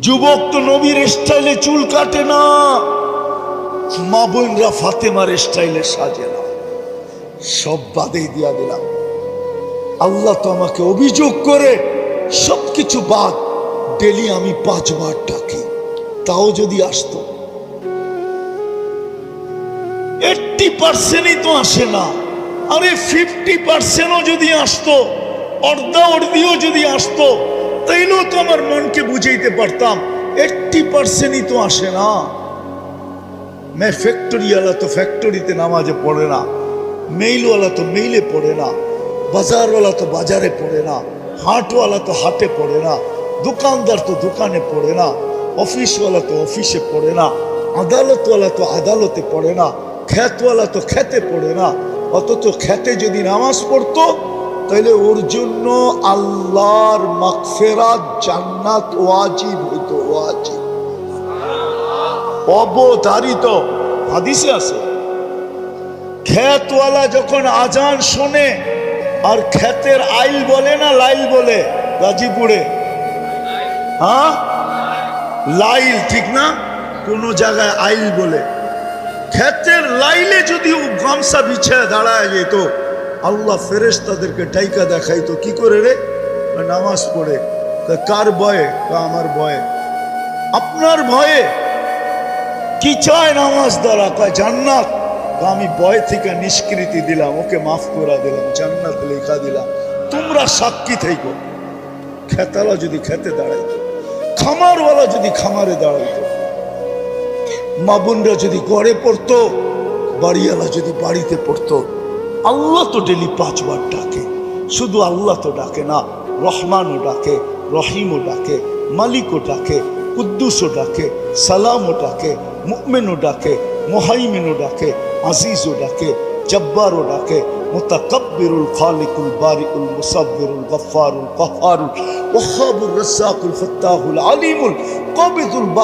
যুবক তো নবীর স্টাইলে চুল কাটে না, মা বোনরা ফাতেমার স্টাইলে সাজে না। সব বাদেই দিয়া দিলাম। আল্লাহ তো আমাকে অভিযোগ করে সবকিছু বাদ, ডেলি আমি 5 বার ডাকি, তাও যদি আসতো 80%ই তো আসে না। আরে 50%ও যদি আসতো, অর্ধা অর্ধিও যদি আসতো, তাইলেও তো আমার মনকে বুঝাইতে পারতাম। 80%ই তো আসে না। ফ্যাক্টরিওয়ালা তো ফ্যাক্টরিতে নামাজে পড়ে না, মেইলওয়ালা তো মেইলে পড়ে না, বাজারওয়ালা তো বাজারে পড়ে না, হাটওয়ালা তো হাটে পড়ে না, দোকানদার তো দোকানে পড়ে না, অফিসওয়ালা তো অফিসে পড়ে না, আদালতওয়ালা তো আদালতে পড়ে না, খ্যাতওয়ালা তো খেতে পড়ে না। অথচ খেতে যদি নামাজ পড়তো তাহলে ওর জন্য আল্লাহর মাগফিরাত, জান্নাত ওয়াজিব হইতো, ওয়াজিব, অবধারিত। হাদিসে আছে, খেতওয়ালা যখন আজান শোনে, আর খেতের আইল বলে না লাইল বলে গাজীপুরে, হ্যাঁ লাইল ঠিক না, কোন জায়গায় আইল বলে। খেতের লাইলে যদি ও গামছা বিছায় দাঁড়ায় যেত, আল্লাহ ফেরেশতাদেরকে ডাইকা দেখাইতো, কি করে রে? নামাজ পড়ে। কার ভয়ে? আমার ভয়ে। আপনার ভয়ে? কি চায় নামাজ দ্বারা? কয় জান্নাত। আমি ভয় থেকে নিষ্কৃতি দিলাম, ওকে মাফ করে দিলাম, জান্নাত লেখা দিলাম, তোমরা সাক্ষী থেকো। খেতালা যদি খেতে দাঁড়াইতো, খামারওয়ালা যদি খামারে দাঁড়াইতো, মা বোনরা যদি ঘরে পড়তো, বাড়িওয়ালা যদি বাড়িতে পড়তো। আল্লাহ তো ডেলি 5 বার ডাকে। শুধু আল্লাহ তো ডাকে না, রহমানও ডাকে, রহিমও ডাকে, মালিকও ডাকে, কুদ্দুসও ডাকে, সালামও ডাকে, মুমিনও ডাকে, মুহাইমিনও ডাকে, আজিজও ডাকে, জব্বারও ডাকে, মুতাকাব্বিরুল খালিকুল বারিউল মুসাব্বিরুল গফফারুল কাহ্হারুল ওয়াহ্হাবুর রাজ্জাকুল ফাত্তাহুল আলিমুল কাবিদুল